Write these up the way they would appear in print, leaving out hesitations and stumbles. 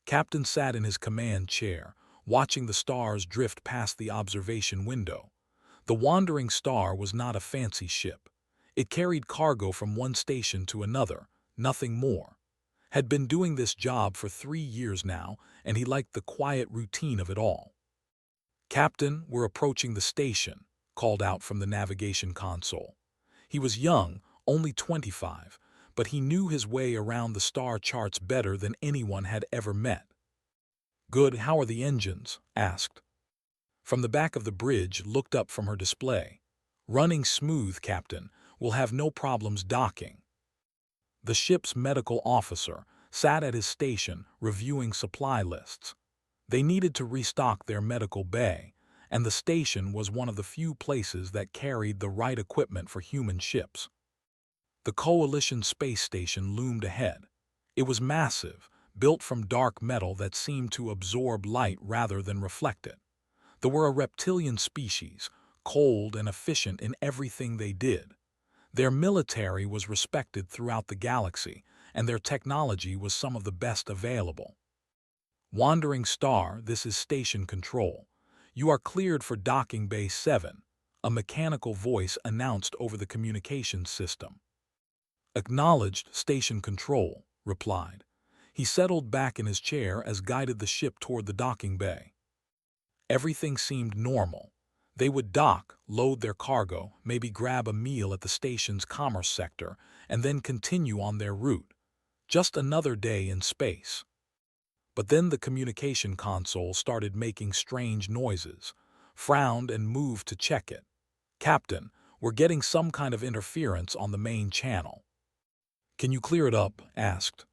Captain sat in his command chair, watching the stars drift past the observation window. The wandering star was not a fancy ship. It carried cargo from one station to another, nothing more. Had been doing this job for 3 years now, and he liked the quiet routine of it all. "Captain, we're approaching the station," called out from the navigation console. He was young, only 25, but he knew his way around the star charts better than anyone had ever met. "Good, how are the engines?" asked. From the back of the bridge looked up from her display. "Running smooth, Captain. We'll have no problems docking." The ship's medical officer sat at his station reviewing supply lists. They needed to restock their medical bay, and the station was one of the few places that carried the right equipment for human ships. The Coalition space station loomed ahead. It was massive, built from dark metal that seemed to absorb light rather than reflect it. They were a reptilian species, cold and efficient in everything they did. Their military was respected throughout the galaxy, and their technology was some of the best available. "Wandering Star, this is Station Control. You are cleared for Docking Bay 7, a mechanical voice announced over the communications system. "Acknowledged, Station Control," replied. He settled back in his chair as guided the ship toward the docking bay. Everything seemed normal. They would dock, load their cargo, maybe grab a meal at the station's commerce sector, and then continue on their route. Just another day in space. But then the communication console started making strange noises, frowned and moved to check it. "Captain, we're getting some kind of interference on the main channel." "Can you clear it up?" asked.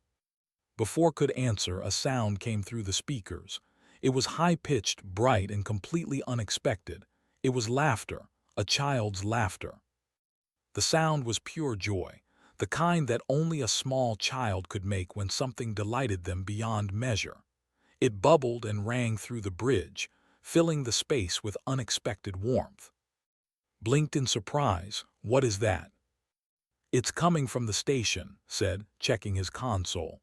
Before could answer, a sound came through the speakers. It was high-pitched, bright, and completely unexpected. It was laughter, a child's laughter. The sound was pure joy, the kind that only a small child could make when something delighted them beyond measure. It bubbled and rang through the bridge, filling the space with unexpected warmth. Blinked in surprise. "What is that?" "It's coming from the station," said, checking his console.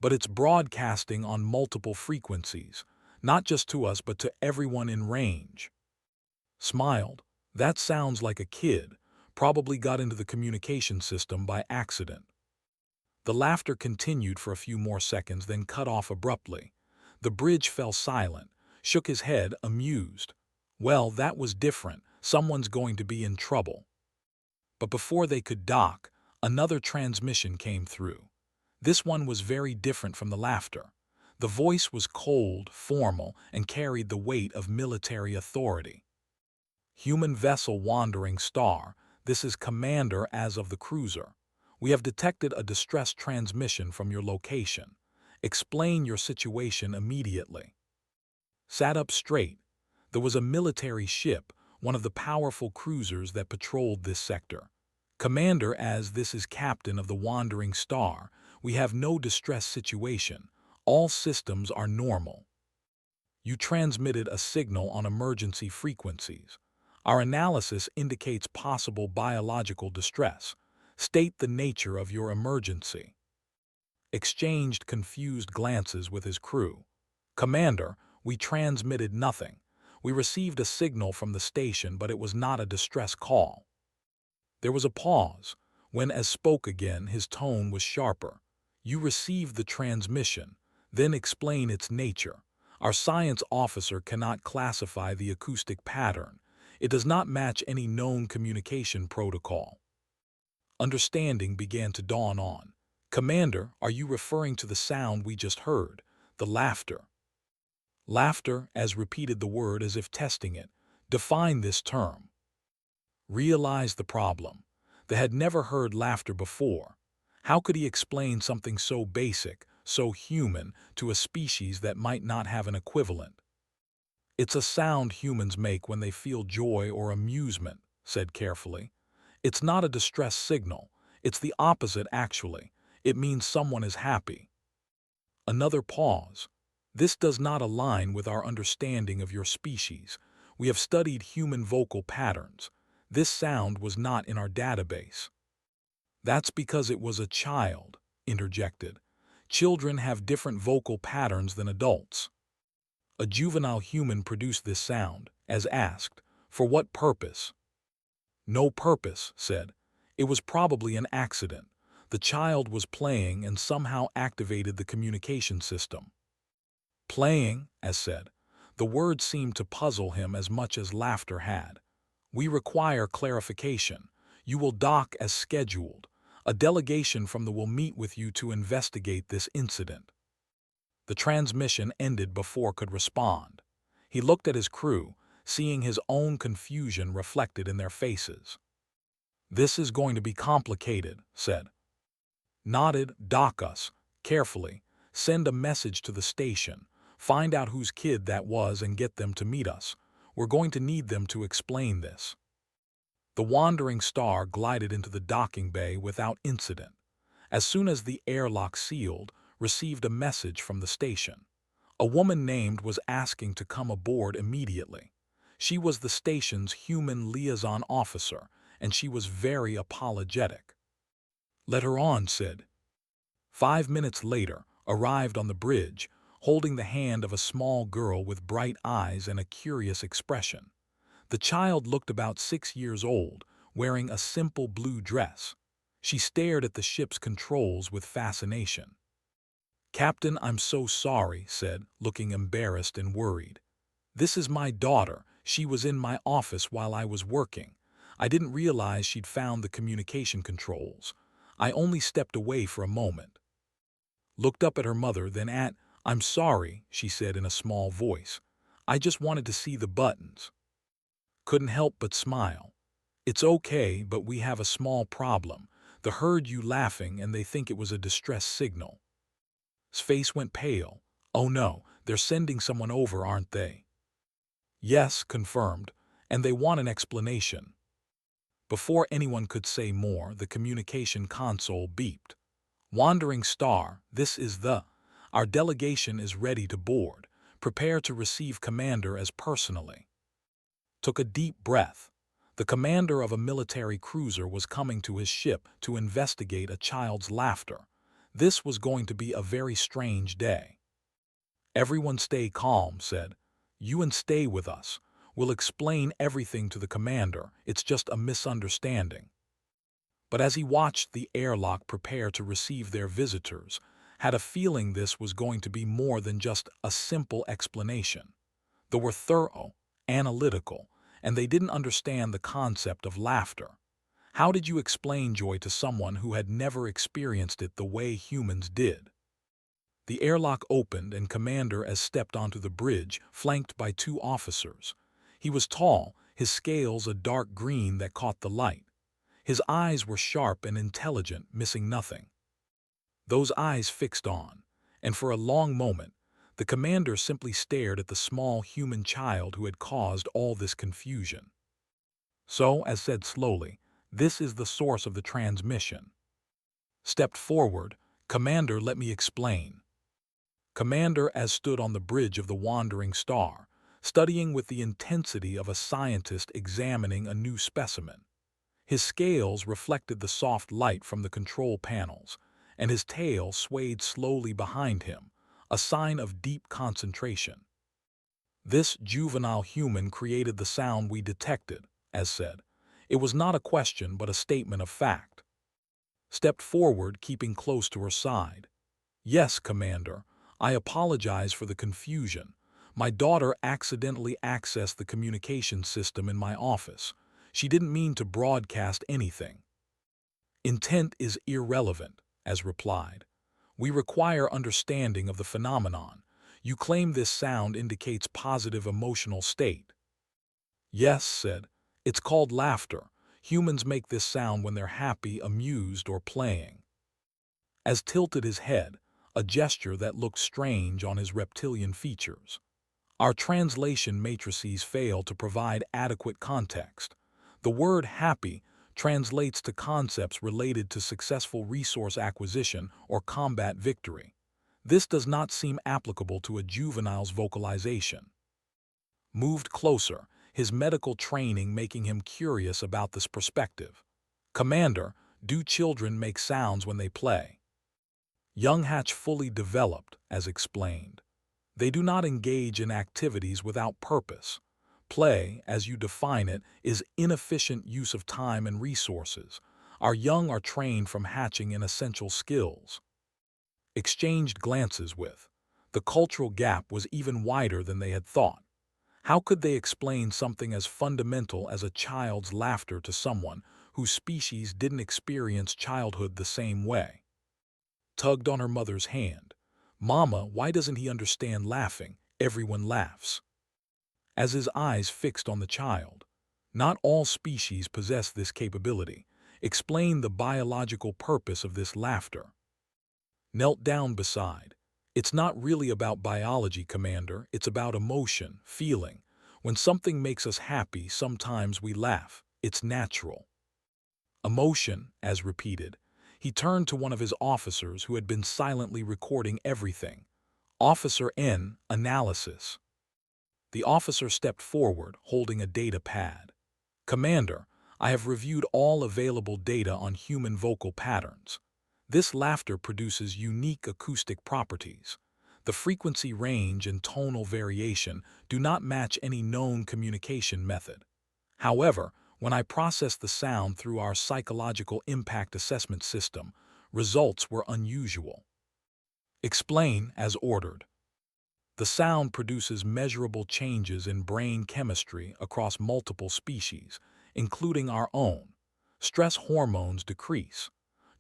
"But it's broadcasting on multiple frequencies, not just to us but to everyone in range." Smiled. "That sounds like a kid. Probably got into the communication system by accident." The laughter continued for a few more seconds, then cut off abruptly. The bridge fell silent, shook his head, amused. Well, that was different. Someone's going to be in trouble. But before they could dock, another transmission came through. This one was very different from the laughter. The voice was cold, formal, and carried the weight of military authority. "Human vessel Wandering Star, this is Commander as of the cruiser. We have detected a distress transmission from your location. Explain your situation immediately." Sat up straight. There was a military ship, one of the powerful cruisers that patrolled this sector. "Commander, as this is Captain of the Wandering Star, we have no distress situation. All systems are normal. You transmitted a signal on emergency frequencies. Our analysis indicates possible biological distress. State the nature of your emergency." Exchanged confused glances with his crew. "Commander, we transmitted nothing. We received a signal from the station, but it was not a distress call." There was a pause. When as spoke again, his tone was sharper. "You received the transmission. Then explain its nature. Our science officer cannot classify the acoustic pattern. It does not match any known communication protocol." Understanding began to dawn on. "Commander, are you referring to the sound we just heard, the laughter?" "Laughter," as repeated the word as if testing it. "Define this term." Realized the problem. They had never heard laughter before. How could he explain something so basic, so human, to a species that might not have an equivalent? "It's a sound humans make when they feel joy or amusement," said carefully. "It's not a distress signal. It's the opposite, actually. It means someone is happy." Another pause. "This does not align with our understanding of your species. We have studied human vocal patterns. This sound was not in our database." "That's because it was a child," interjected. Children have different vocal patterns than adults. A juvenile human produced this sound, as asked, for what purpose? No purpose, said. It was probably an accident. The child was playing and somehow activated the communication system. Playing, as said. The word seemed to puzzle him as much as laughter had. We require clarification. You will dock as scheduled. A delegation from the will meet with you to investigate this incident. The transmission ended before could respond. He looked at his crew, seeing his own confusion reflected in their faces. This is going to be complicated, said. Nodded, dock us, carefully, send a message to the station, find out whose kid that was and get them to meet us. We're going to need them to explain this. The wandering star glided into the docking bay without incident. As soon as the airlock sealed, received a message from the station. A woman named was asking to come aboard immediately. She was the station's human liaison officer, and she was very apologetic. Let her on, said. 5 minutes later, arrived on the bridge, holding the hand of a small girl with bright eyes and a curious expression. The child looked about 6 years old, wearing a simple blue dress. She stared at the ship's controls with fascination. Captain, I'm so sorry, said, looking embarrassed and worried. This is my daughter. She was in my office while I was working. I didn't realize she'd found the communication controls. I only stepped away for a moment. Looked up at her mother, then at, I'm sorry, she said in a small voice. I just wanted to see the buttons. Couldn't help but smile. It's okay, but we have a small problem. They heard you laughing and they think it was a distress signal. His face went pale. Oh no, they're sending someone over, aren't they? Yes, confirmed, and they want an explanation. Before anyone could say more, the communication console beeped. Wandering Star, this is the. Our delegation is ready to board. Prepare to receive commander as personally. Took a deep breath. The commander of a military cruiser was coming to his ship to investigate a child's laughter. This was going to be a very strange day. Everyone stay calm, said. You and stay with us. We'll explain everything to the commander. It's just a misunderstanding. But as he watched the airlock prepare to receive their visitors, had a feeling this was going to be more than just a simple explanation. They were thorough, analytical, and they didn't understand the concept of laughter. How did you explain joy to someone who had never experienced it the way humans did? The airlock opened and Commander as stepped onto the bridge, flanked by 2 officers. He was tall, his scales a dark green that caught the light. His eyes were sharp and intelligent, missing nothing. Those eyes fixed on, and for a long moment, the commander simply stared at the small human child who had caused all this confusion. So, as said slowly, this is the source of the transmission. Stepped forward, Commander, let me explain. Commander as stood on the bridge of the Wandering Star, studying with the intensity of a scientist examining a new specimen. His scales reflected the soft light from the control panels, and his tail swayed slowly behind him, a sign of deep concentration. This juvenile human created the sound we detected, as said. It was not a question but a statement of fact. Stepped forward, keeping close to her side. Yes, Commander, I apologize for the confusion. My daughter accidentally accessed the communication system in my office. She didn't mean to broadcast anything. Intent is irrelevant, as replied. We require understanding of the phenomenon. You claim this sound indicates positive emotional state. Yes, said. It's called laughter. Humans make this sound when they're happy, amused, or playing. As tilted his head, a gesture that looked strange on his reptilian features. Our translation matrices fail to provide adequate context. The word happy translates to concepts related to successful resource acquisition or combat victory. This does not seem applicable to a juvenile's vocalization. Moved closer, his medical training making him curious about this perspective. Commander, do children make sounds when they play? Young hatch fully developed, as explained. They do not engage in activities without purpose. Play, as you define it, is inefficient use of time and resources. Our young are trained from hatching in essential skills. Exchanged glances with. The cultural gap was even wider than they had thought. How could they explain something as fundamental as a child's laughter to someone whose species didn't experience childhood the same way? Tugged on her mother's hand. Mama, why doesn't he understand laughing? Everyone laughs. As his eyes fixed on the child. Not all species possess this capability. Explain the biological purpose of this laughter. Knelt down beside. It's not really about biology, Commander. It's about emotion, feeling. When something makes us happy, sometimes we laugh. It's natural. Emotion, as repeated. He turned to one of his officers who had been silently recording everything. Officer N, analysis. The officer stepped forward, holding a data pad. Commander, I have reviewed all available data on human vocal patterns. This laughter produces unique acoustic properties. The frequency range and tonal variation do not match any known communication method. However, when I processed the sound through our psychological impact assessment system, results were unusual. Explain as ordered. The sound produces measurable changes in brain chemistry across multiple species, including our own. Stress hormones decrease.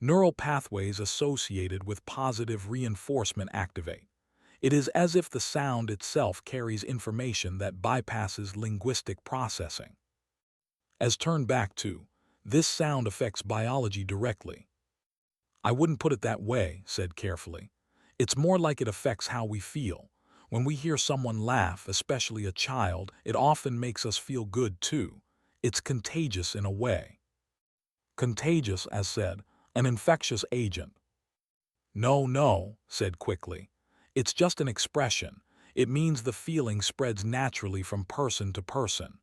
Neural pathways associated with positive reinforcement activate. It is as if the sound itself carries information that bypasses linguistic processing. As turned back to, this sound affects biology directly. I wouldn't put it that way, said carefully. It's more like it affects how we feel. When we hear someone laugh, especially a child, it often makes us feel good too. It's contagious in a way. Contagious, as said, an infectious agent. No, said quickly. It's just an expression. It means the feeling spreads naturally from person to person.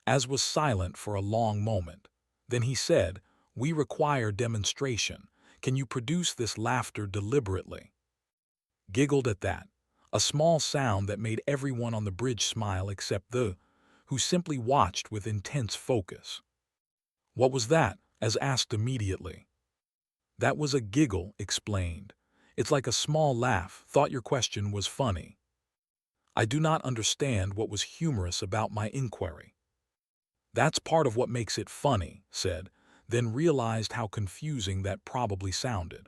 As was silent for a long moment. Then he said, we require demonstration. Can you produce this laughter deliberately? Giggled at that. A small sound that made everyone on the bridge smile except the, who simply watched with intense focus. What was that? As asked immediately. That was a giggle, explained. It's like a small laugh. Thought your question was funny. I do not understand what was humorous about my inquiry. That's part of what makes it funny, said, then realized how confusing that probably sounded.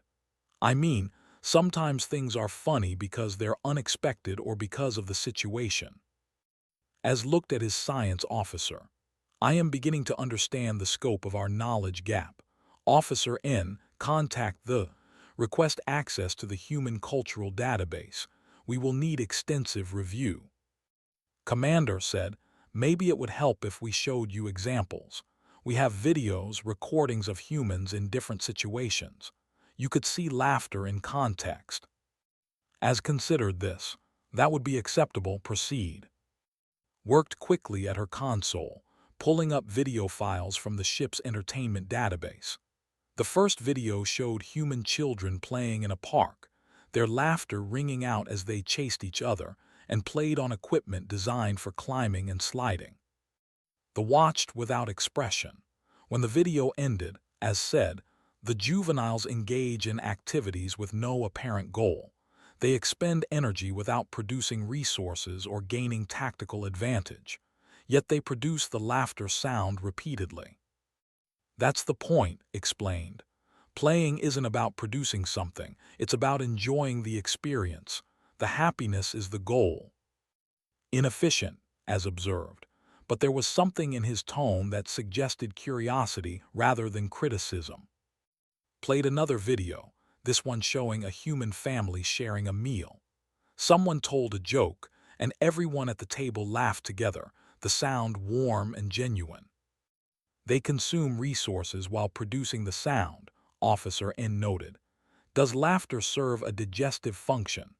I mean, sometimes things are funny because they're unexpected or because of the situation. As looked at his science officer, I am beginning to understand the scope of our knowledge gap. Officer N, contact the, request access to the human cultural database. We will need extensive review. Commander said, maybe it would help if we showed you examples. We have videos, recordings of humans in different situations. You could see laughter in context. As considered this, that would be acceptable, proceed. Worked quickly at her console, pulling up video files from the ship's entertainment database. The first video showed human children playing in a park, their laughter ringing out as they chased each other and played on equipment designed for climbing and sliding. The watched without expression. When the video ended, as said, the juveniles engage in activities with no apparent goal. They expend energy without producing resources or gaining tactical advantage. Yet they produce the laughter sound repeatedly. That's the point, explained. Playing isn't about producing something, it's about enjoying the experience. The happiness is the goal. Inefficient, as observed, but there was something in his tone that suggested curiosity rather than criticism. Played another video, this one showing a human family sharing a meal. Someone told a joke, and everyone at the table laughed together, the sound warm and genuine. They consume resources while producing the sound, Officer N noted. Does laughter serve a digestive function?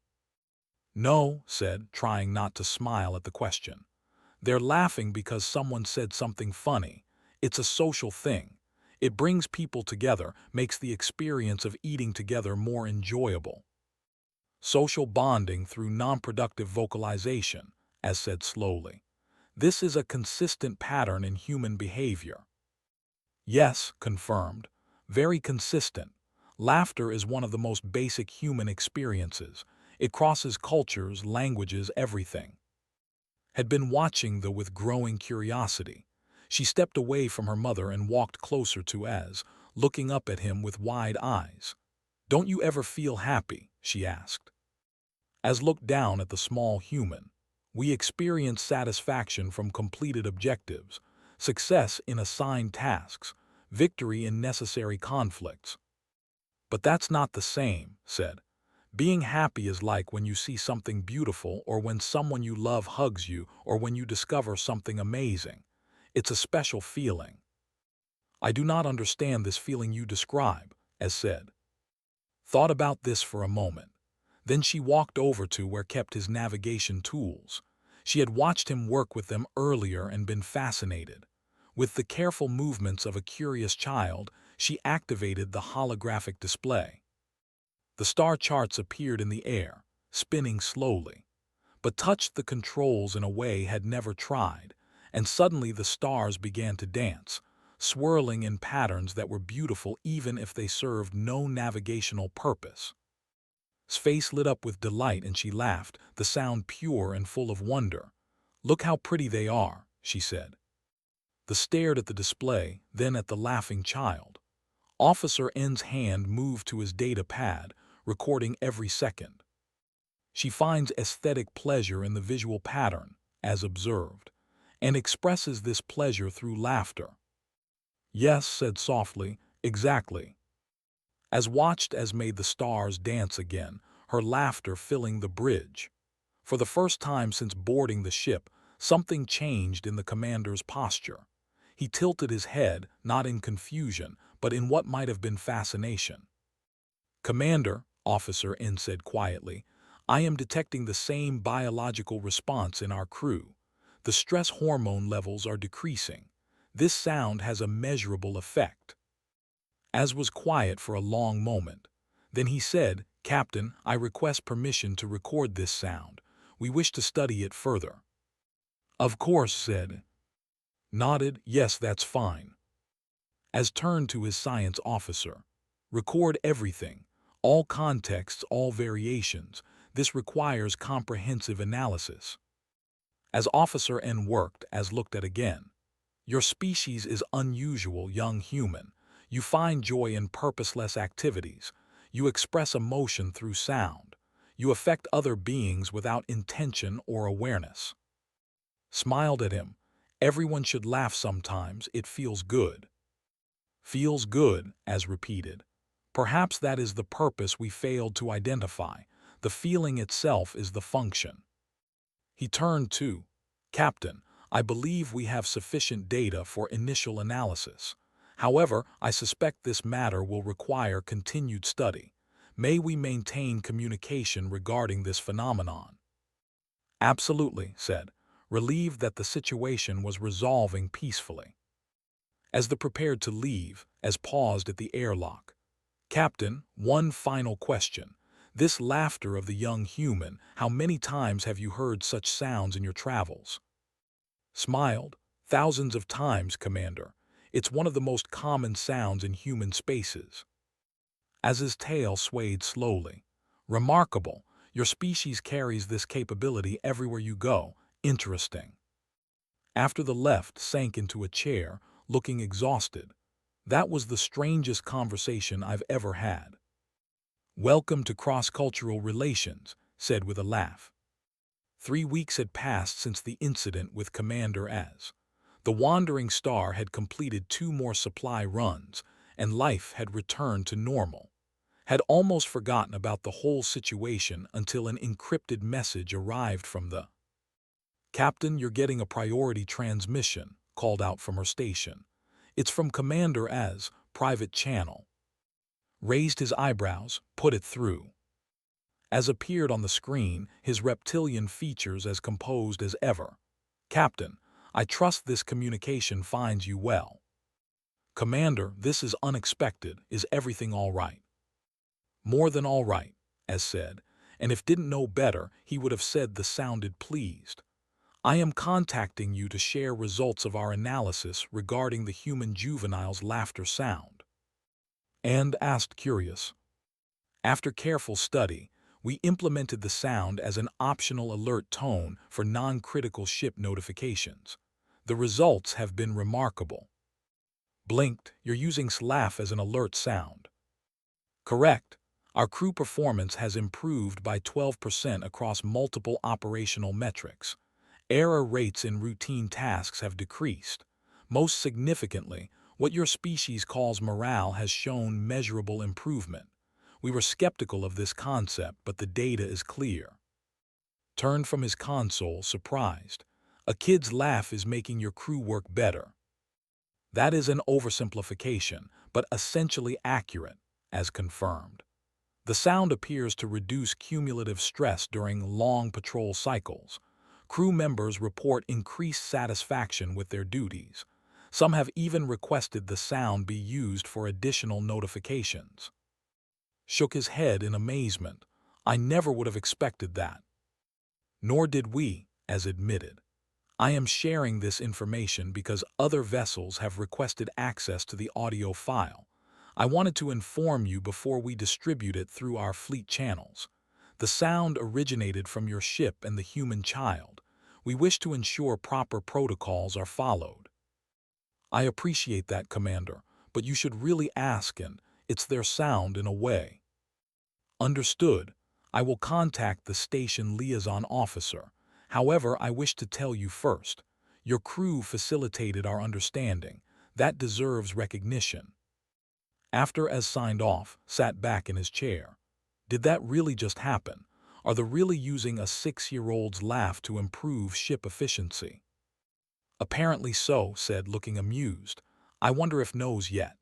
No, said, trying not to smile at the question. They're laughing because someone said something funny. It's a social thing. It brings people together, makes the experience of eating together more enjoyable. Social bonding through non-productive vocalization, as said slowly. This is a consistent pattern in human behavior. Yes, confirmed. Very consistent. Laughter is one of the most basic human experiences. It crosses cultures, languages, everything. Had been watching with growing curiosity. She stepped away from her mother and walked closer to Az, looking up at him with wide eyes. "Don't you ever feel happy?" she asked. Az looked down at the small human. "We experience satisfaction from completed objectives, success in assigned tasks, victory in necessary conflicts." "But that's not the same," said. "Being happy is like when you see something beautiful or when someone you love hugs you or when you discover something amazing. It's a special feeling." "I do not understand this feeling you describe," Az said. Thought about this for a moment. Then she walked over to where kept his navigation tools. She had watched him work with them earlier and been fascinated. With the careful movements of a curious child, she activated the holographic display. The star charts appeared in the air, spinning slowly, but touched the controls in a way had never tried, and suddenly the stars began to dance, swirling in patterns that were beautiful even if they served no navigational purpose. His face lit up with delight and she laughed, the sound pure and full of wonder. "Look how pretty they are," she said. They stared at the display, then at the laughing child. Officer N's hand moved to his data pad, recording every second. She finds aesthetic pleasure in the visual pattern, as observed, and expresses this pleasure through laughter. "Yes," said softly, "exactly." As watched as made the stars dance again, her laughter filling the bridge. For the first time since boarding the ship, something changed in the commander's posture. He tilted his head, not in confusion, but in what might have been fascination. "Commander," Officer N said quietly, "I am detecting the same biological response in our crew. The stress hormone levels are decreasing. This sound has a measurable effect." Az was quiet for a long moment. Then he said, "Captain, I request permission to record this sound. We wish to study it further." "Of course," said. Nodded, "Yes, that's fine." Az turned to his science officer. "Record everything. All contexts, all variations. This requires comprehensive analysis." As Officer N worked, Az looked at again. "Your species is unusual, young human. You find joy in purposeless activities. You express emotion through sound. You affect other beings without intention or awareness." Smiled at him. "Everyone should laugh sometimes. It feels good." "Feels good," as repeated. "Perhaps that is the purpose we failed to identify. The feeling itself is the function." He turned to, "Captain, I believe we have sufficient data for initial analysis. However, I suspect this matter will require continued study. May we maintain communication regarding this phenomenon?" "Absolutely," said, relieved that the situation was resolving peacefully. As they prepared to leave, as paused at the airlock. "Captain, one final question. This laughter of the young human, how many times have you heard such sounds in your travels?" Smiled. "Thousands of times, Commander. It's one of the most common sounds in human spaces." As his tail swayed slowly. "Remarkable. Your species carries this capability everywhere you go. Interesting." After the left sank into a chair, looking exhausted. "That was the strangest conversation I've ever had." "Welcome to cross-cultural relations," said with a laugh. 3 weeks had passed since the incident with Commander Az. The Wandering Star had completed 2 more supply runs, and life had returned to normal. Had almost forgotten about the whole situation until an encrypted message arrived from the "Captain, you're getting a priority transmission," called out from her station. "It's from Commander Az, private channel." Raised his eyebrows, put it through. As appeared on the screen, his reptilian features as composed as ever. "Captain, I trust this communication finds you well." "Commander, this is unexpected. Is everything all right?" "More than all right," as said, and if didn't know better, he would have said the sounded pleased. "I am contacting you to share results of our analysis regarding the human juvenile's laughter sound." And asked curious. After careful study, we implemented the sound as an optional alert tone for non-critical ship notifications. The results have been remarkable. Blinked, you're using laugh as an alert sound. Correct. Our crew performance has improved by 12% across multiple operational metrics. Error rates in routine tasks have decreased. Most significantly, what your species calls morale has shown measurable improvement. We were skeptical of this concept, but the data is clear. Turned from his console, surprised. A kid's laugh is making your crew work better. That is an oversimplification, but essentially accurate, as confirmed. The sound appears to reduce cumulative stress during long patrol cycles. Crew members report increased satisfaction with their duties. Some have even requested the sound be used for additional notifications. Shook his head in amazement. I never would have expected that. Nor did we, as admitted. I am sharing this information because other vessels have requested access to the audio file. I wanted to inform you before we distribute it through our fleet channels. The sound originated from your ship and the human child. We wish to ensure proper protocols are followed. I appreciate that, Commander, but you should really ask, and it's their sound in a way. Understood. I will contact the station liaison officer. However, I wish to tell you first. Your crew facilitated our understanding. That deserves recognition. After as signed off, sat back in his chair. Did that really just happen? Are they really using a 6-year-old's laugh to improve ship efficiency? Apparently so, said, looking amused. I wonder if knows yet.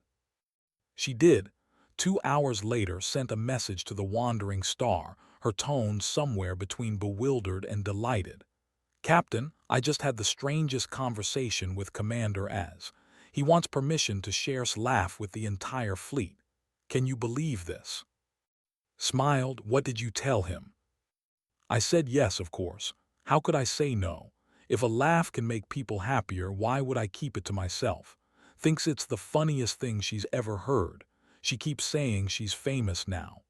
She did. 2 hours later sent a message to the wandering star, her tone somewhere between bewildered and delighted. Captain, I just had the strangest conversation with Commander Az. He wants permission to share laugh with the entire fleet. Can you believe this? Smiled, what did you tell him? I said yes, of course. How could I say no? If a laugh can make people happier, why would I keep it to myself? Thinks it's the funniest thing she's ever heard. She keeps saying she's famous now.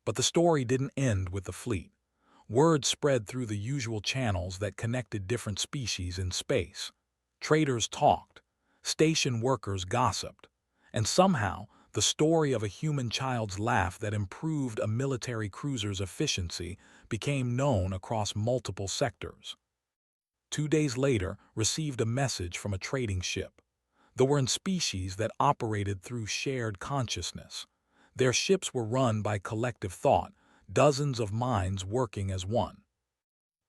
But the story didn't end with the fleet. Word spread through the usual channels that connected different species in space. Traders talked. Station workers gossiped. And somehow, the story of a human child's laugh that improved a military cruiser's efficiency became known across multiple sectors. 2 days later, received a message from a trading ship. They were in species that operated through shared consciousness. Their ships were run by collective thought, dozens of minds working as one.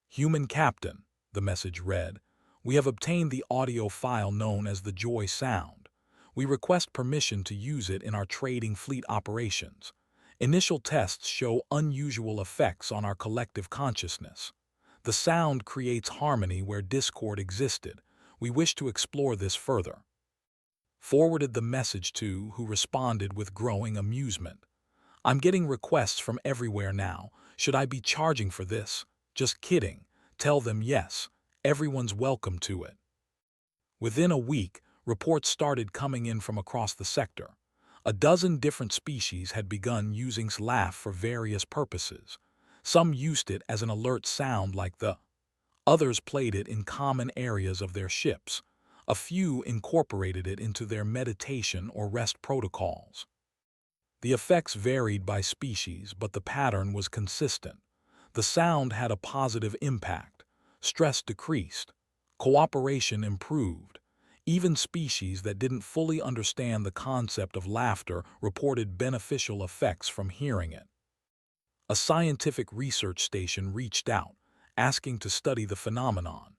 Human Captain, the message read, we have obtained the audio file known as the Joy Sound. We request permission to use it in our trading fleet operations. Initial tests show unusual effects on our collective consciousness. The sound creates harmony where discord existed. We wish to explore this further. Forwarded the message to who responded with growing amusement. I'm getting requests from everywhere now. Should I be charging for this? Just kidding. Tell them yes. Everyone's welcome to it. Within a week, reports started coming in from across the sector. A dozen different species had begun using laugh for various purposes. Some used it as an alert sound like the. Others played it in common areas of their ships. A few incorporated it into their meditation or rest protocols. The effects varied by species, but the pattern was consistent. The sound had a positive impact. Stress decreased. Cooperation improved. Even species that didn't fully understand the concept of laughter reported beneficial effects from hearing it. A scientific research station reached out, asking to study the phenomenon.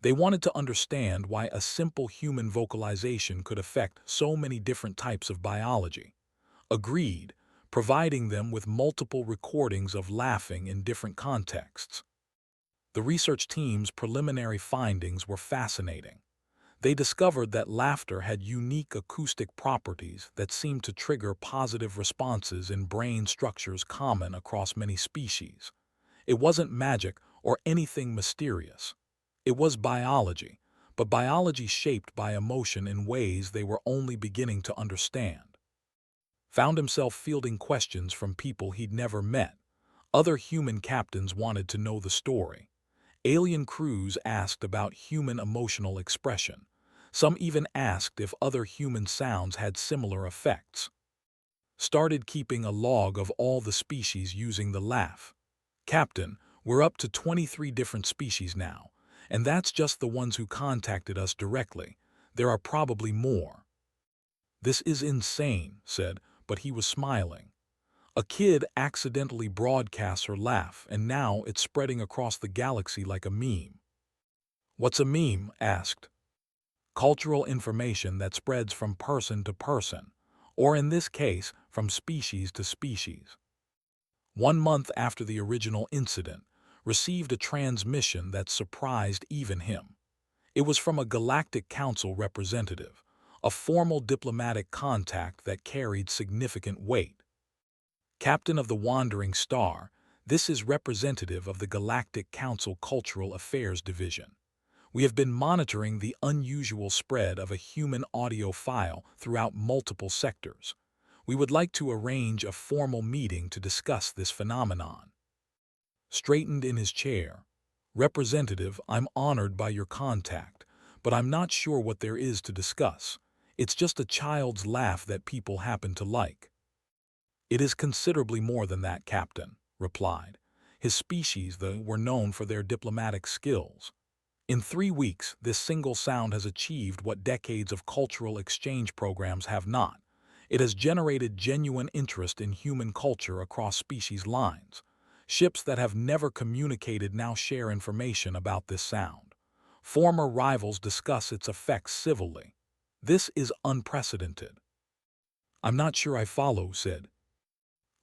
They wanted to understand why a simple human vocalization could affect so many different types of biology. Agreed, providing them with multiple recordings of laughing in different contexts. The research team's preliminary findings were fascinating. They discovered that laughter had unique acoustic properties that seemed to trigger positive responses in brain structures common across many species. It wasn't magic or anything mysterious. It was biology, but biology shaped by emotion in ways they were only beginning to understand. Found himself fielding questions from people he'd never met. Other human captains wanted to know the story. Alien crews asked about human emotional expression. Some even asked if other human sounds had similar effects. Started keeping a log of all the species using the laugh. Captain, we're up to 23 different species now, and that's just the ones who contacted us directly. There are probably more. This is insane, said, but he was smiling. A kid accidentally broadcasts her laugh, and now it's spreading across the galaxy like a meme. What's a meme? Asked. Cultural information that spreads from person to person, or in this case, from species to species. 1 month after the original incident, received a transmission that surprised even him. It was from a Galactic Council representative, a formal diplomatic contact that carried significant weight. Captain of the Wandering Star, this is representative of the Galactic Council Cultural Affairs Division. We have been monitoring the unusual spread of a human audio file throughout multiple sectors. We would like to arrange a formal meeting to discuss this phenomenon. Straightened in his chair. Representative, I'm honored by your contact, but I'm not sure what there is to discuss. It's just a child's laugh that people happen to like. It is considerably more than that, Captain, replied. His species, though, were known for their diplomatic skills. In 3 weeks, this single sound has achieved what decades of cultural exchange programs have not. It has generated genuine interest in human culture across species lines. Ships that have never communicated now share information about this sound. Former rivals discuss its effects civilly. This is unprecedented. I'm not sure I follow, said.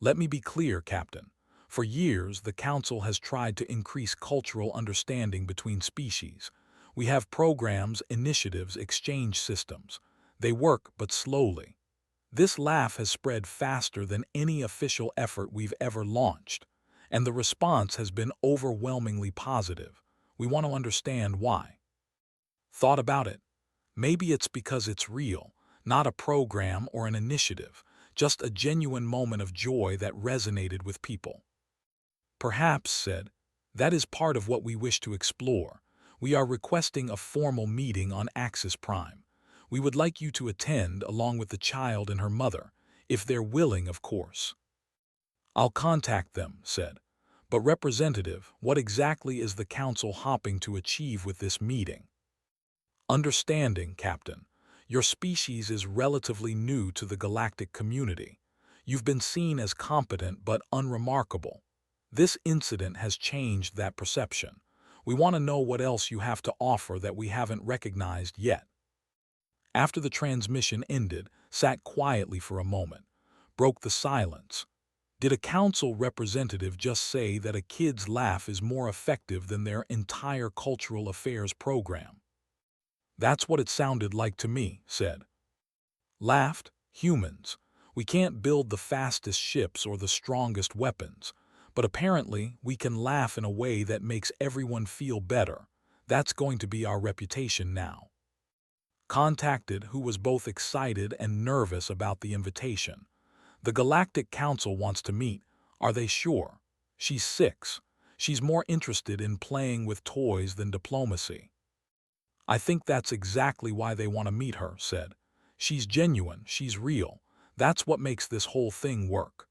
Let me be clear, Captain. For years, the Council has tried to increase cultural understanding between species. We have programs, initiatives, exchange systems. They work, but slowly. This laugh has spread faster than any official effort we've ever launched, and the response has been overwhelmingly positive. We want to understand why. Thought about it. Maybe it's because it's real, not a program or an initiative, just a genuine moment of joy that resonated with people. Perhaps, said, that is part of what we wish to explore. We are requesting a formal meeting on Axis Prime. We would like you to attend along with the child and her mother, if they're willing, of course. I'll contact them, said. But Representative, what exactly is the Council hoping to achieve with this meeting? Understanding, Captain. Your species is relatively new to the galactic community. You've been seen as competent but unremarkable. This incident has changed that perception. We want to know what else you have to offer that we haven't recognized yet. After the transmission ended, sat quietly for a moment, broke the silence. Did a council representative just say that a kid's laugh is more effective than their entire cultural affairs program? That's what it sounded like to me, said. Laughed, humans. We can't build the fastest ships or the strongest weapons, but apparently we can laugh in a way that makes everyone feel better. That's going to be our reputation now. Contacted, who was both excited and nervous about the invitation. The Galactic Council wants to meet. Are they sure? She's 6. She's more interested in playing with toys than diplomacy. I think that's exactly why they want to meet her, said. She's genuine, she's real. That's what makes this whole thing work.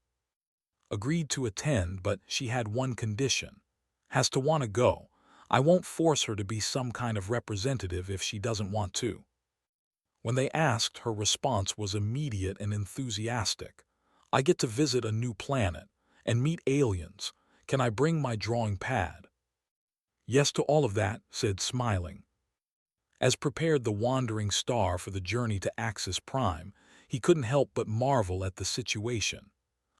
Agreed to attend, but she had one condition. Has to want to go. I won't force her to be some kind of representative if she doesn't want to. When they asked, her response was immediate and enthusiastic. I get to visit a new planet and meet aliens. Can I bring my drawing pad? Yes to all of that, said, smiling. As prepared the Wandering Star for the journey to Axis Prime, he couldn't help but marvel at the situation.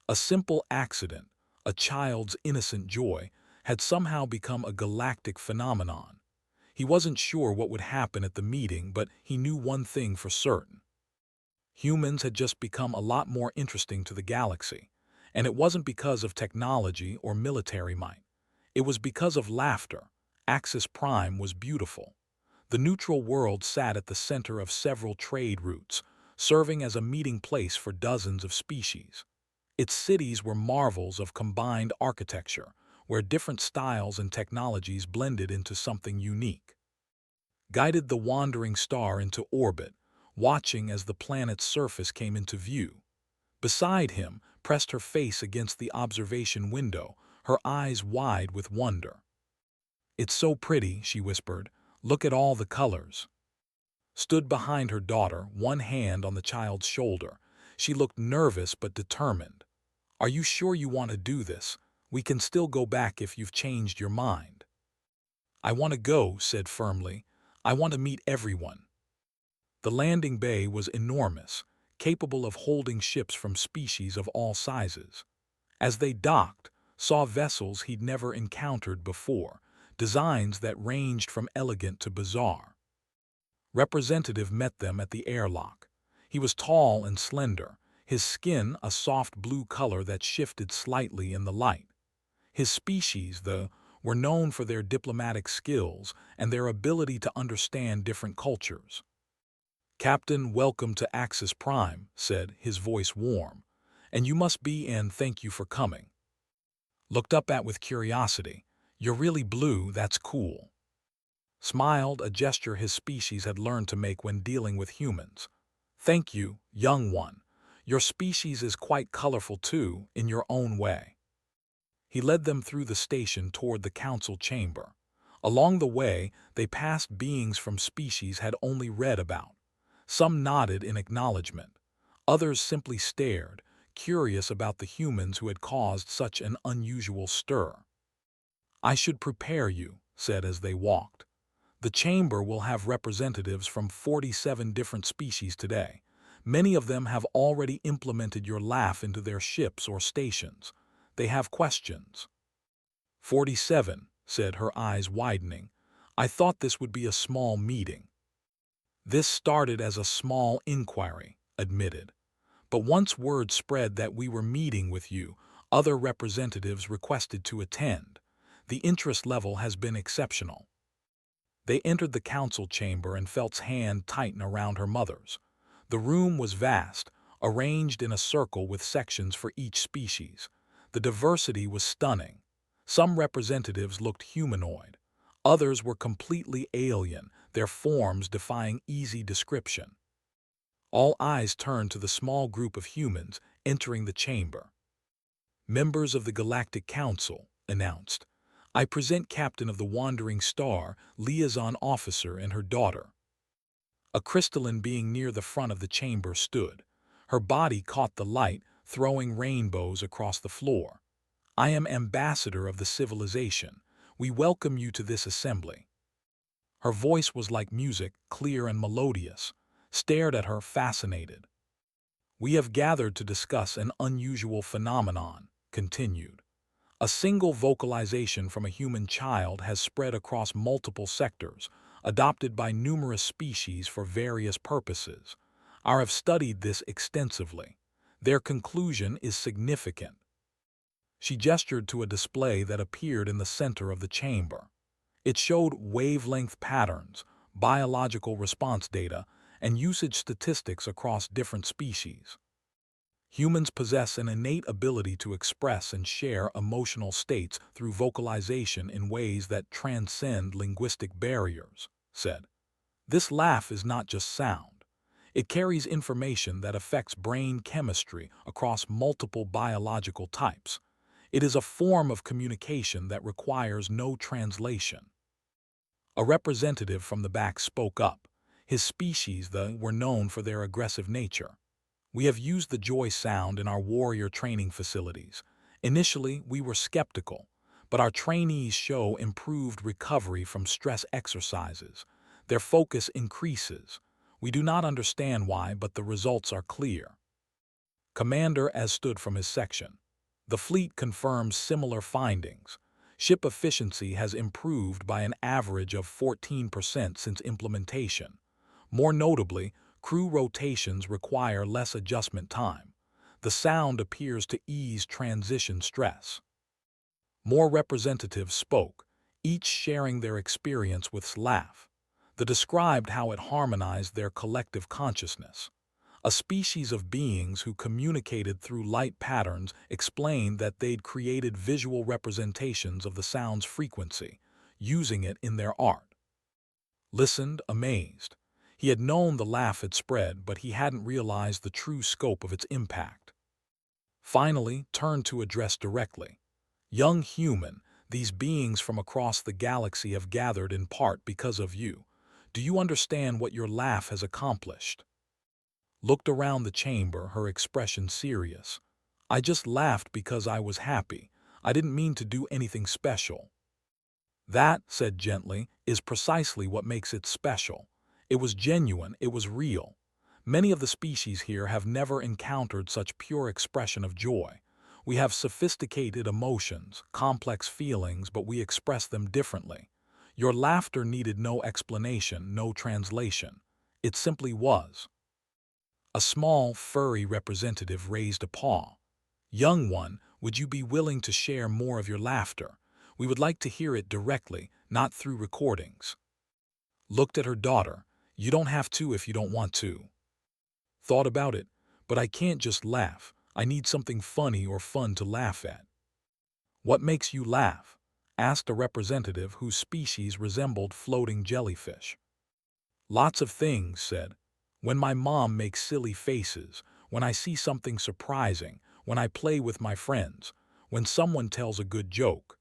A simple accident, a child's innocent joy, had somehow become a galactic phenomenon. He wasn't sure what would happen at the meeting, but he knew one thing for certain. Humans had just become a lot more interesting to the galaxy, and it wasn't because of technology or military might. It was because of laughter. Axis Prime was beautiful. The neutral world sat at the center of several trade routes, serving as a meeting place for dozens of species. Its cities were marvels of combined architecture, where different styles and technologies blended into something unique. Guided the wandering star into orbit, watching as the planet's surface came into view. Beside him, pressed her face against the observation window, her eyes wide with wonder. "It's so pretty," she whispered. "Look at all the colors." Stood behind her daughter, one hand on the child's shoulder. She looked nervous but determined. "Are you sure you want to do this? We can still go back if you've changed your mind." "I want to go," said firmly. "I want to meet everyone." The landing bay was enormous, capable of holding ships from species of all sizes. As they docked, saw vessels he'd never encountered before, designs that ranged from elegant to bizarre. Representative met them at the airlock. He was tall and slender, his skin a soft blue color that shifted slightly in the light. His species, though, were known for their diplomatic skills and their ability to understand different cultures. "Captain, welcome to Axis Prime," said, his voice warm. "And you must be in, thank you for coming." Looked up at with curiosity. "You're really blue, that's cool." Smiled, a gesture his species had learned to make when dealing with humans. "Thank you, young one. Your species is quite colorful too, in your own way." He led them through the station toward the council chamber. Along the way, they passed beings from species had only read about. Some nodded in acknowledgement. Others simply stared, curious about the humans who had caused such an unusual stir. "I should prepare you," said as they walked. "The chamber will have representatives from 47 different species today. Many of them have already implemented your laugh into their ships or stations. They have questions." 47, said, her eyes widening. "I thought this would be a small meeting." "This started as a small inquiry," admitted. "But once word spread that we were meeting with you, other representatives requested to attend. The interest level has been exceptional." They entered the council chamber and felt's hand tighten around her mother's. The room was vast, arranged in a circle with sections for each species. The diversity was stunning. Some representatives looked humanoid. Others were completely alien, their forms defying easy description. All eyes turned to the small group of humans entering the chamber. "Members of the Galactic Council," announced. "I present Captain of the Wandering Star, Liaison Officer, and her daughter." A crystalline being near the front of the chamber stood. Her body caught the light, throwing rainbows across the floor. "I am Ambassador of the civilization. We welcome you to this assembly." Her voice was like music, clear and melodious. Stared at her, fascinated. "We have gathered to discuss an unusual phenomenon," continued. "A single vocalization from a human child has spread across multiple sectors, adopted by numerous species for various purposes. I have studied this extensively. Their conclusion is significant." She gestured to a display that appeared in the center of the chamber. It showed wavelength patterns, biological response data, and usage statistics across different species. "Humans possess an innate ability to express and share emotional states through vocalization in ways that transcend linguistic barriers," said. "This laugh is not just sound. It carries information that affects brain chemistry across multiple biological types. It is a form of communication that requires no translation." A representative from the back spoke up. His species, were known for their aggressive nature. "We have used the joy sound in our warrior training facilities. Initially, we were skeptical, but our trainees show improved recovery from stress exercises. Their focus increases. We do not understand why, but the results are clear." Commander As stood from his section. "The fleet confirms similar findings." Ship efficiency has improved by an average of 14% since implementation. More notably, crew rotations require less adjustment time. The sound appears to ease transition stress. More representatives spoke, each sharing their experience with laugh. They described how it harmonized their collective consciousness. A species of beings who communicated through light patterns explained that they'd created visual representations of the sound's frequency, using it in their art. Listened, amazed. He had known the laugh had spread, but he hadn't realized the true scope of its impact. Finally, turned to address directly. Young human, these beings from across the galaxy have gathered in part because of you. Do you understand what your laugh has accomplished? Looked around the chamber, her expression serious. I just laughed because I was happy. I didn't mean to do anything special. That, said gently, is precisely what makes it special. It was genuine, it was real. Many of the species here have never encountered such pure expression of joy. We have sophisticated emotions, complex feelings, but we express them differently. Your laughter needed no explanation, no translation. It simply was. A small, furry representative raised a paw. Young one, would you be willing to share more of your laughter? We would like to hear it directly, not through recordings. Looked at her daughter. You don't have to if you don't want to. Thought about it, but I can't just laugh. I need something funny or fun to laugh at. What makes you laugh? Asked a representative whose species resembled floating jellyfish. Lots of things, said. When my mom makes silly faces, when I see something surprising, when I play with my friends, when someone tells a good joke.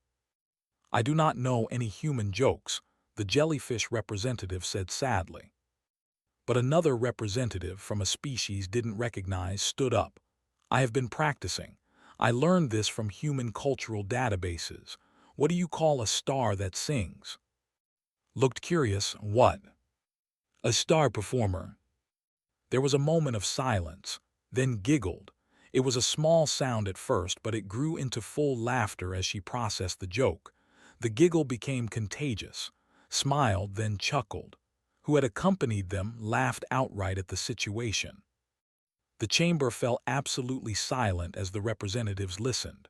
I do not know any human jokes, the jellyfish representative said sadly. But another representative from a species didn't recognize stood up. I have been practicing. I learned this from human cultural databases. What do you call a star that sings? Looked curious. What? A star performer. There was a moment of silence, then giggled. It was a small sound at first, but it grew into full laughter as she processed the joke. The giggle became contagious. Smiled, then chuckled. Who had accompanied them laughed outright at the situation. The chamber fell absolutely silent as the representatives listened.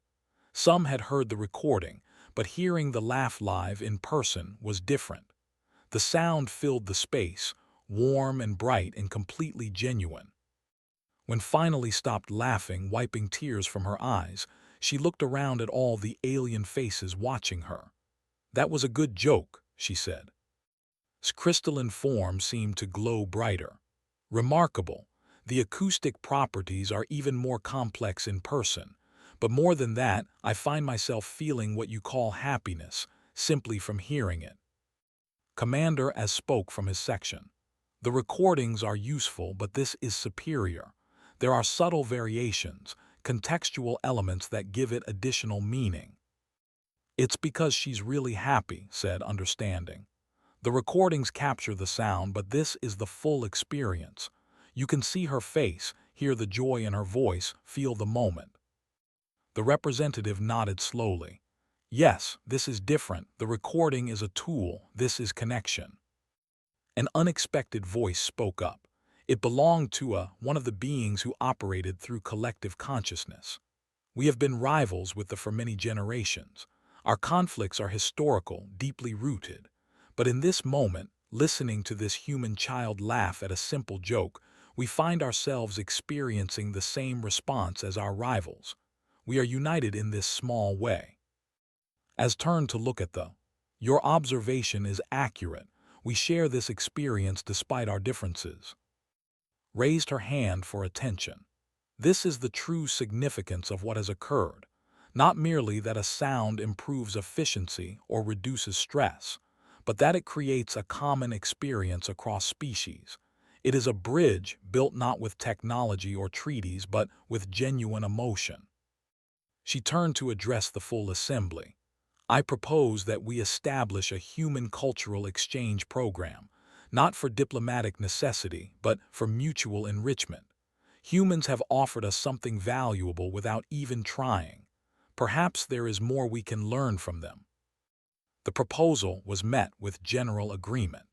Some had heard the recording, but hearing the laugh live in person was different. The sound filled the space, warm and bright and completely genuine. When finally stopped laughing, wiping tears from her eyes, she looked around at all the alien faces watching her. That was a good joke, she said. Its crystalline form seemed to glow brighter. Remarkable. The acoustic properties are even more complex in person. But more than that, I find myself feeling what you call happiness, simply from hearing it. Commander as spoke from his section. The recordings are useful, but this is superior. There are subtle variations, contextual elements that give it additional meaning. It's because she's really happy, said understanding. The recordings capture the sound, but this is the full experience. You can see her face, hear the joy in her voice, feel the moment. The representative nodded slowly. Yes, this is different. The recording is a tool. This is connection. An unexpected voice spoke up. It belonged to one of the beings who operated through collective consciousness. We have been rivals with them for many generations. Our conflicts are historical, deeply rooted. But in this moment, listening to this human child laugh at a simple joke, we find ourselves experiencing the same response as our rivals. We are united in this small way. As turned to look at your observation is accurate. We share this experience despite our differences. Raised her hand for attention. This is the true significance of what has occurred. Not merely that a sound improves efficiency or reduces stress, but that it creates a common experience across species. It is a bridge built not with technology or treaties, but with genuine emotion. She turned to address the full assembly. I propose that we establish a human cultural exchange program, not for diplomatic necessity, but for mutual enrichment. Humans have offered us something valuable without even trying. Perhaps there is more we can learn from them. The proposal was met with general agreement.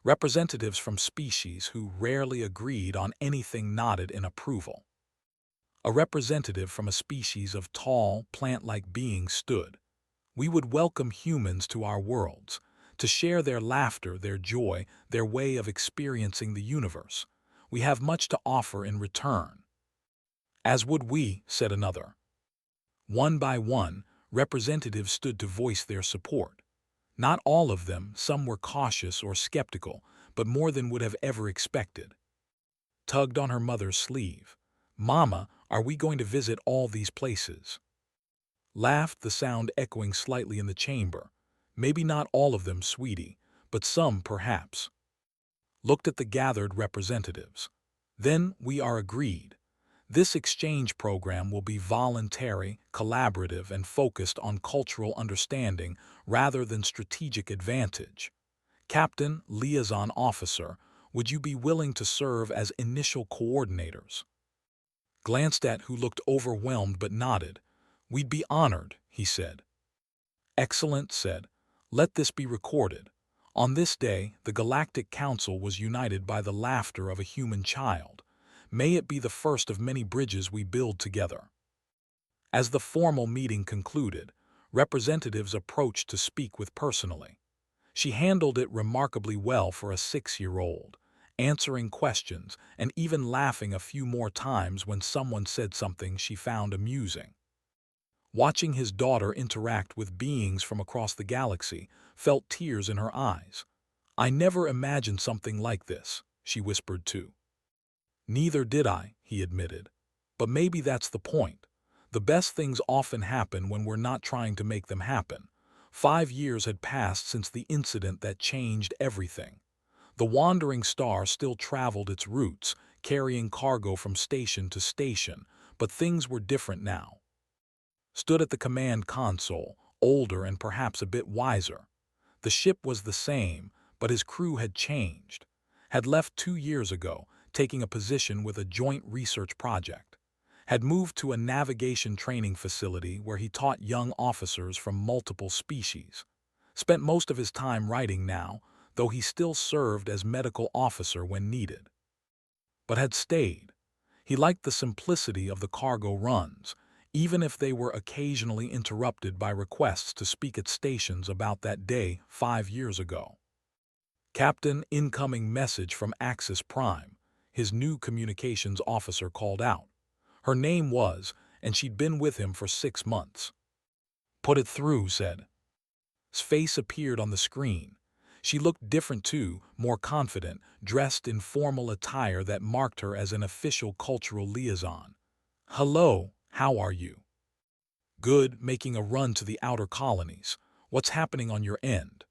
Representatives from species who rarely agreed on anything nodded in approval. A representative from a species of tall, plant-like beings stood. We would welcome humans to our worlds, to share their laughter, their joy, their way of experiencing the universe. We have much to offer in return. As would we, said another. One by one, representatives stood to voice their support. Not all of them, some were cautious or skeptical, but more than would have ever expected. Tugged on her mother's sleeve. "Mama, are we going to visit all these places?" Laughed, the sound echoing slightly in the chamber. "Maybe not all of them, sweetie, but some perhaps." Looked at the gathered representatives. "Then we are agreed. This exchange program will be voluntary, collaborative, and focused on cultural understanding rather than strategic advantage. Captain, Liaison Officer, would you be willing to serve as initial coordinators?" Glanced at who looked overwhelmed but nodded. "We'd be honored," he said. "Excellent," said. "Let this be recorded. On this day, the Galactic Council was united by the laughter of a human child. May it be the first of many bridges we build together." As the formal meeting concluded, representatives approached to speak with personally. She handled it remarkably well for a 6-year-old, answering questions and even laughing a few more times when someone said something she found amusing. Watching his daughter interact with beings from across the galaxy felt tears in her eyes. "I never imagined something like this," she whispered too. "Neither did I," he admitted. "But maybe that's the point. The best things often happen when we're not trying to make them happen." 5 years had passed since the incident that changed everything. The wandering star still traveled its routes, carrying cargo from station to station, but things were different now. Stood at the command console, older and perhaps a bit wiser. The ship was the same, but his crew had changed. Had left 2 years ago, taking a position with a joint research project. Had moved to a navigation training facility where he taught young officers from multiple species. Spent most of his time writing now, though he still served as medical officer when needed. But had stayed. He liked the simplicity of the cargo runs, even if they were occasionally interrupted by requests to speak at stations about that day 5 years ago. "Captain, incoming message from Axis Prime," his new communications officer called out. Her name was, and she'd been with him for 6 months. "Put it through," said. His face appeared on the screen. She looked different too, more confident, dressed in formal attire that marked her as an official cultural liaison. "Hello, how are you?" "Good, making a run to the outer colonies. What's happening on your end?"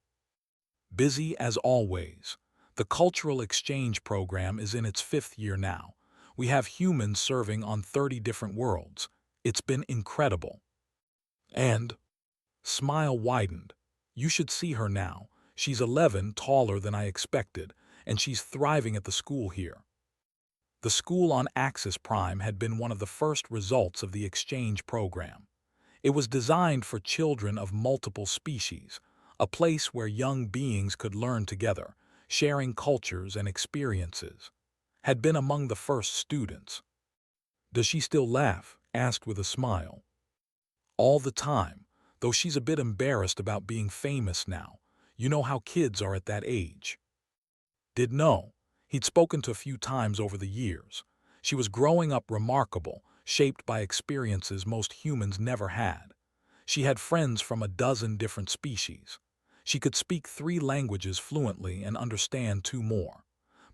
"Busy as always. The cultural exchange program is in its 5th year now. We have humans serving on 30 different worlds. It's been incredible." And smile widened. "You should see her now. She's 11, taller than I expected, and she's thriving at the school here." The school on Axis Prime had been one of the first results of the exchange program. It was designed for children of multiple species, a place where young beings could learn together, sharing cultures and experiences. Had been among the first students. "Does she still laugh?" asked with a smile. "All the time, though she's a bit embarrassed about being famous now. You know how kids are at that age." Did know. He'd spoken to a few times over the years. She was growing up remarkable, shaped by experiences most humans never had. She had friends from a dozen different species. She could speak 3 languages fluently and understand 2 more.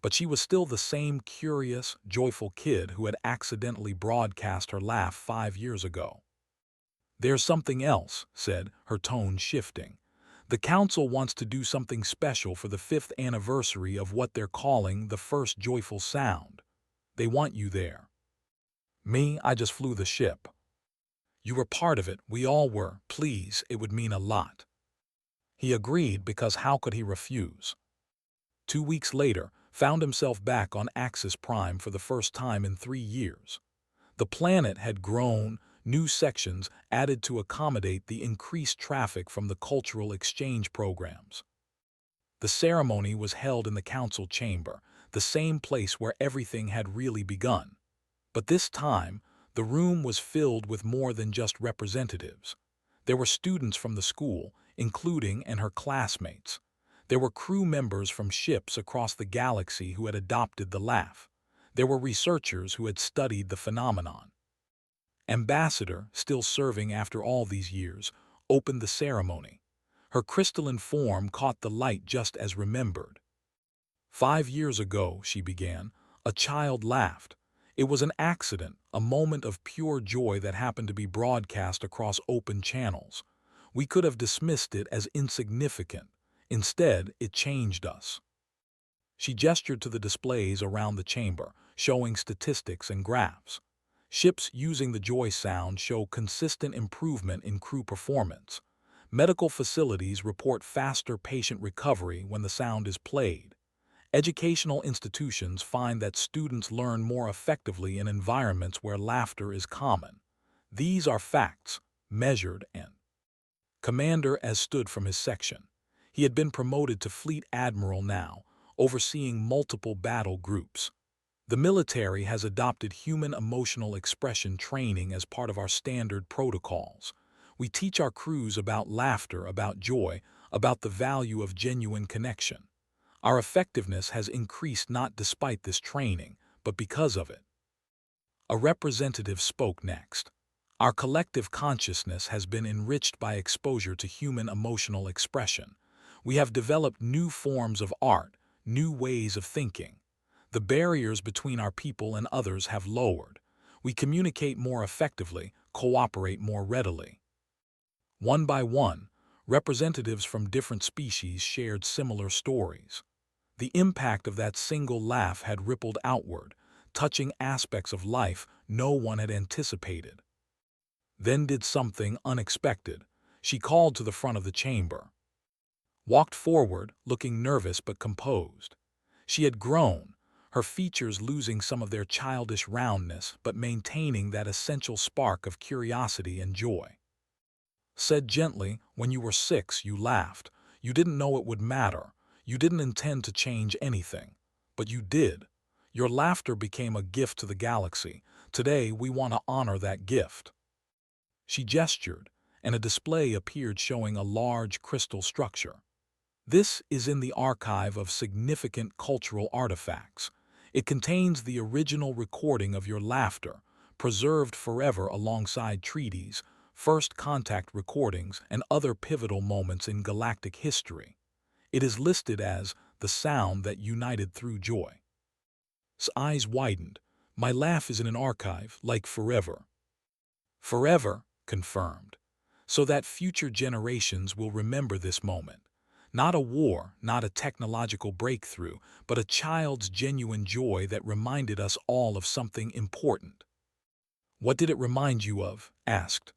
But she was still the same curious, joyful kid who had accidentally broadcast her laugh 5 years ago. "There's something else," said, her tone shifting. "The council wants to do something special for the 5th anniversary of what they're calling the first joyful sound. They want you there." "Me, I just flew the ship." "You were part of it, we all were. Please, it would mean a lot." He agreed because how could he refuse? 2 weeks later, found himself back on Axis Prime for the first time in 3 years. The planet had grown, new sections added to accommodate the increased traffic from the cultural exchange programs. The ceremony was held in the council chamber, the same place where everything had really begun. But this time, the room was filled with more than just representatives. There were students from the school, including and her classmates. There were crew members from ships across the galaxy who had adopted the laugh. There were researchers who had studied the phenomenon. Ambassador, still serving after all these years, opened the ceremony. Her crystalline form caught the light just as remembered. 5 years ago, she began, a child laughed. It was an accident, a moment of pure joy that happened to be broadcast across open channels. We could have dismissed it as insignificant. Instead, it changed us. She gestured to the displays around the chamber, showing statistics and graphs. Ships using the joy sound show consistent improvement in crew performance. Medical facilities report faster patient recovery when the sound is played. Educational institutions find that students learn more effectively in environments where laughter is common. These are facts, measured and. Commander as stood from his section. He had been promoted to Fleet Admiral now, overseeing multiple battle groups. The military has adopted human emotional expression training as part of our standard protocols. We teach our crews about laughter, about joy, about the value of genuine connection. Our effectiveness has increased not despite this training, but because of it. A representative spoke next. Our collective consciousness has been enriched by exposure to human emotional expression. We have developed new forms of art, new ways of thinking. The barriers between our people and others have lowered. We communicate more effectively, cooperate more readily. One by one, representatives from different species shared similar stories. The impact of that single laugh had rippled outward, touching aspects of life no one had anticipated. Then did something unexpected. She called to the front of the chamber. Walked forward, looking nervous but composed. She had grown, her features losing some of their childish roundness but maintaining that essential spark of curiosity and joy. Said gently, when you were 6, you laughed. You didn't know it would matter. You didn't intend to change anything. But you did. Your laughter became a gift to the galaxy. Today, we want to honor that gift. She gestured, and a display appeared showing a large crystal structure. This is in the archive of significant cultural artifacts. It contains the original recording of your laughter, preserved forever alongside treaties, first contact recordings, and other pivotal moments in galactic history. It is listed as the sound that united through joy. His eyes widened. My laugh is in an archive, like forever. Forever, confirmed. So that future generations will remember this moment. Not a war, not a technological breakthrough, but a child's genuine joy that reminded us all of something important. What did it remind you of? Asked.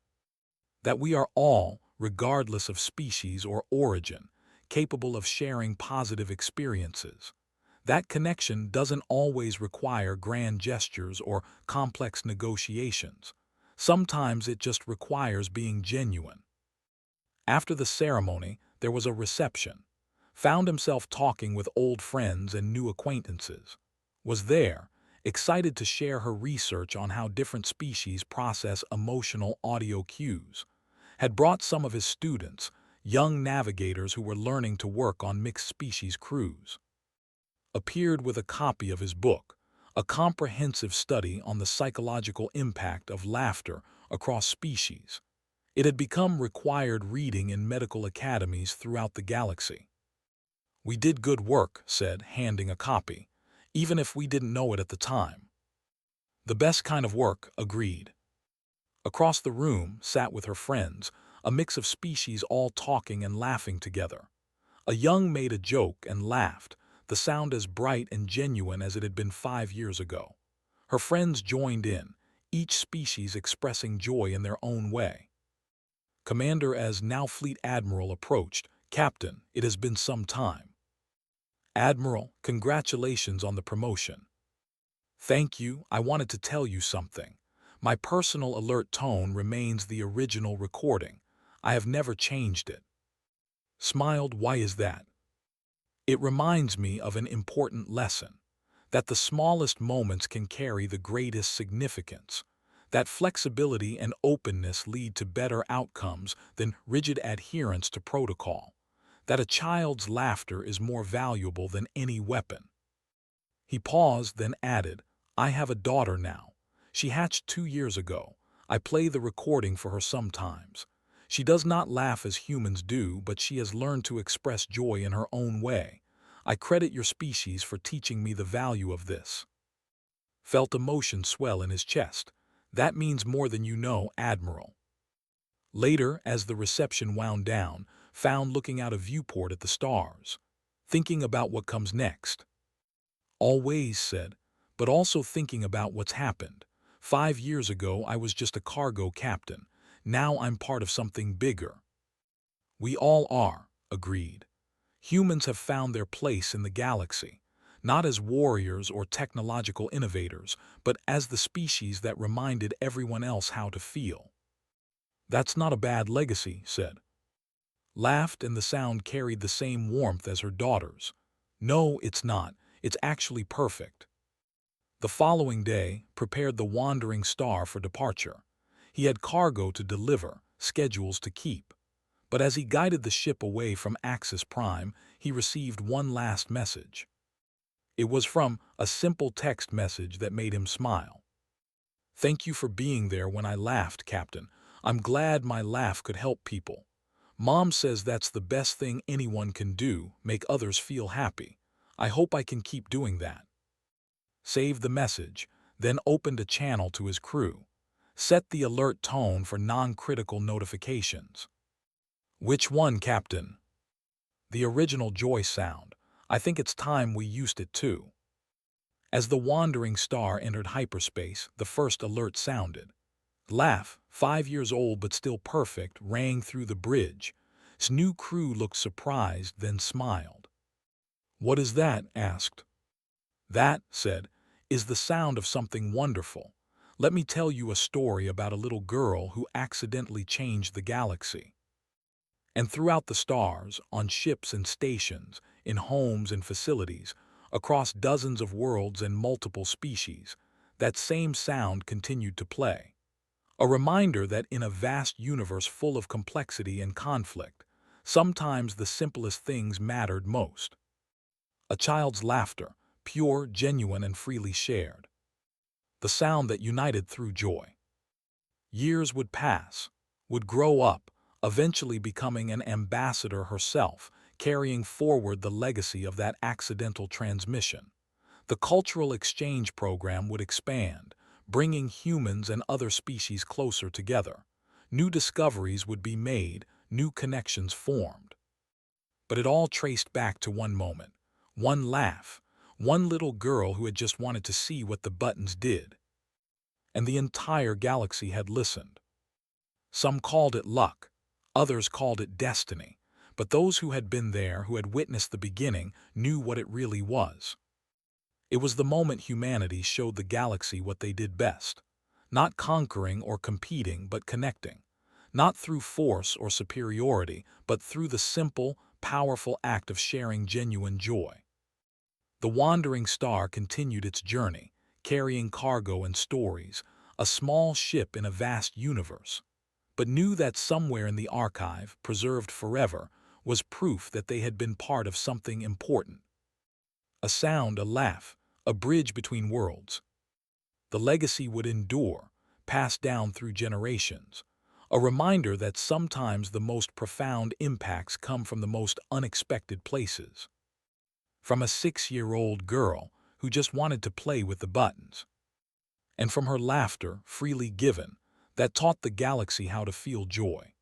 That we are all, regardless of species or origin, capable of sharing positive experiences. That connection doesn't always require grand gestures or complex negotiations. Sometimes it just requires being genuine. After the ceremony, there was a reception. Found himself talking with old friends and new acquaintances. Was there, excited to share her research on how different species process emotional audio cues. Had brought some of his students, young navigators who were learning to work on mixed-species crews. Appeared with a copy of his book, a comprehensive study on the psychological impact of laughter across species. It had become required reading in medical academies throughout the galaxy. We did good work, said, handing a copy, even if we didn't know it at the time. The best kind of work, agreed. Across the room sat with her friends, a mix of species all talking and laughing together. A young made a joke and laughed, the sound as bright and genuine as it had been 5 years ago. Her friends joined in, each species expressing joy in their own way. Commander as now Fleet Admiral approached. Captain, it has been some time. Admiral, congratulations on the promotion. Thank you, I wanted to tell you something. My personal alert tone remains the original recording. I have never changed it. Smiled, why is that? It reminds me of an important lesson, that the smallest moments can carry the greatest significance, that flexibility and openness lead to better outcomes than rigid adherence to protocol, that a child's laughter is more valuable than any weapon. He paused, then added, I have a daughter now. She hatched 2 years ago. I play the recording for her sometimes. She does not laugh as humans do, but she has learned to express joy in her own way. I credit your species for teaching me the value of this. Felt emotion swell in his chest. That means more than you know, Admiral. Later, as the reception wound down, found looking out a viewport at the stars, thinking about what comes next. Always said, but also thinking about what's happened. 5 years ago, I was just a cargo captain. Now I'm part of something bigger. We all are, agreed. Humans have found their place in the galaxy, not as warriors or technological innovators, but as the species that reminded everyone else how to feel. That's not a bad legacy, said. Laughed, and the sound carried the same warmth as her daughter's. No, it's not. It's actually perfect. The following day, prepared the wandering star for departure. He had cargo to deliver, schedules to keep. But as he guided the ship away from Axis Prime, he received one last message. It was from a simple text message that made him smile. Thank you for being there when I laughed, Captain. I'm glad my laugh could help people. Mom says that's the best thing anyone can do, make others feel happy. I hope I can keep doing that. Saved the message, then opened a channel to his crew. Set the alert tone for non-critical notifications. Which one, Captain? The original joy sound. I think it's time we used it too. As the wandering star entered hyperspace, the first alert sounded. Laugh, 5 years old but still perfect, rang through the bridge. His new crew looked surprised, then smiled. What is that? Asked. That, said, is the sound of something wonderful. Let me tell you a story about a little girl who accidentally changed the galaxy. And throughout the stars, on ships and stations, in homes and facilities, across dozens of worlds and multiple species, that same sound continued to play. A reminder that in a vast universe full of complexity and conflict, sometimes the simplest things mattered most. A child's laughter, pure, genuine, and freely shared. The sound that united through joy. Years would pass, would grow up, eventually becoming an ambassador herself, carrying forward the legacy of that accidental transmission. The cultural exchange program would expand, bringing humans and other species closer together. New discoveries would be made, new connections formed. But it all traced back to one moment, one laugh, one little girl who had just wanted to see what the buttons did. And the entire galaxy had listened. Some called it luck, others called it destiny, but those who had been there, who had witnessed the beginning, knew what it really was. It was the moment humanity showed the galaxy what they did best, not conquering or competing, but connecting, not through force or superiority, but through the simple, powerful act of sharing genuine joy. The wandering star continued its journey, carrying cargo and stories, a small ship in a vast universe, but knew that somewhere in the archive, preserved forever, was proof that they had been part of something important. A sound, a laugh, a bridge between worlds. The legacy would endure, passed down through generations, a reminder that sometimes the most profound impacts come from the most unexpected places. From a 6-year-old girl who just wanted to play with the buttons, and from her laughter, freely given, that taught the galaxy how to feel joy.